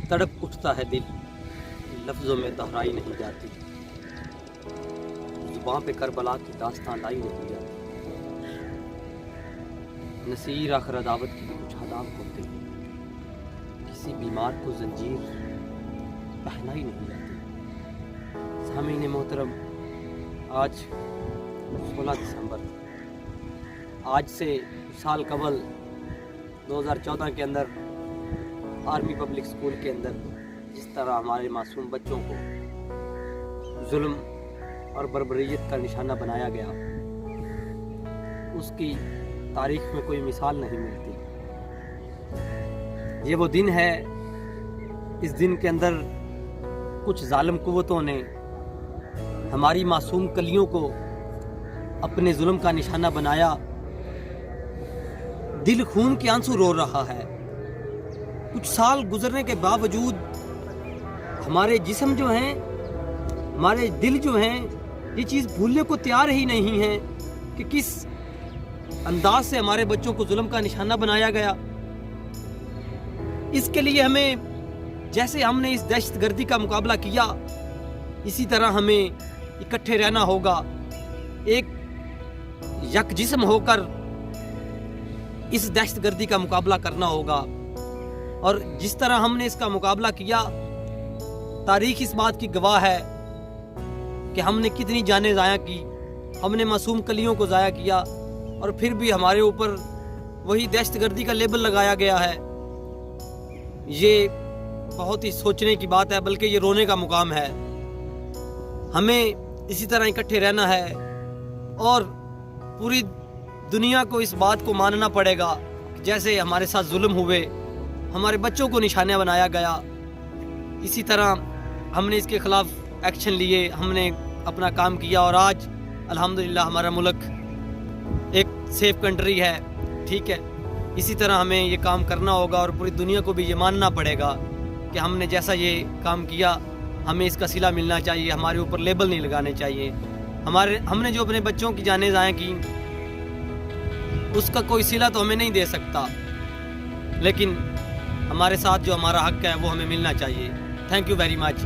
तड़प उठता है दिल, लफ्ज़ों में दोहराई नहीं जाती, ज़ुबान पे करबला की दास्तान लाई नहीं जाती। नसीर आखिर अदावत की कुछ आदाब होते हैं, किसी बीमार को जंजीर पहनाई नहीं जाती। सामीन मोहतरम, आज 16 दिसंबर, आज से साल कबल 2014 के अंदर आर्मी पब्लिक स्कूल के अंदर जिस तरह हमारे मासूम बच्चों को जुल्म और बर्बरियत का निशाना बनाया गया, उसकी तारीख में कोई मिसाल नहीं मिलती। ये वो दिन है, इस दिन के अंदर कुछ जालिम कुव्वतों ने हमारी मासूम कलियों को अपने जुल्म का निशाना बनाया। दिल खून के आंसू रो रहा है। कुछ साल गुजरने के बावजूद हमारे जिस्म जो हैं, हमारे दिल जो हैं, ये चीज़ भूलने को तैयार ही नहीं है कि किस अंदाज से हमारे बच्चों को जुल्म का निशाना बनाया गया। इसके लिए हमें, जैसे हमने इस दहशतगर्दी का मुकाबला किया, इसी तरह हमें इकट्ठे रहना होगा, एक यकजिस्म होकर इस दहशतगर्दी का मुकाबला करना होगा। और जिस तरह हमने इसका मुकाबला किया, तारीख इस बात की गवाह है कि हमने कितनी जानें ज़ाया की, हमने मासूम कलियों को ज़ाया किया, और फिर भी हमारे ऊपर वही दहशतगर्दी का लेबल लगाया गया है। ये बहुत ही सोचने की बात है, बल्कि ये रोने का मुकाम है। हमें इसी तरह इकट्ठे रहना है और पूरी दुनिया को इस बात को मानना पड़ेगा कि जैसे हमारे साथ जुल्म हुए, हमारे बच्चों को निशाना बनाया गया, इसी तरह हमने इसके ख़िलाफ़ एक्शन लिए, हमने अपना काम किया, और आज अल्हम्दुलिल्लाह हमारा मुल्क एक सेफ कंट्री है। ठीक है, इसी तरह हमें ये काम करना होगा और पूरी दुनिया को भी ये मानना पड़ेगा कि हमने जैसा ये काम किया, हमें इसका सिला मिलना चाहिए, हमारे ऊपर लेबल नहीं लगाने चाहिए। हमने जो अपने बच्चों की जानें ज़ाया की, उसका कोई सिला तो हमें नहीं दे सकता, लेकिन हमारे साथ जो हमारा हक है वो हमें मिलना चाहिए। Thank you very much.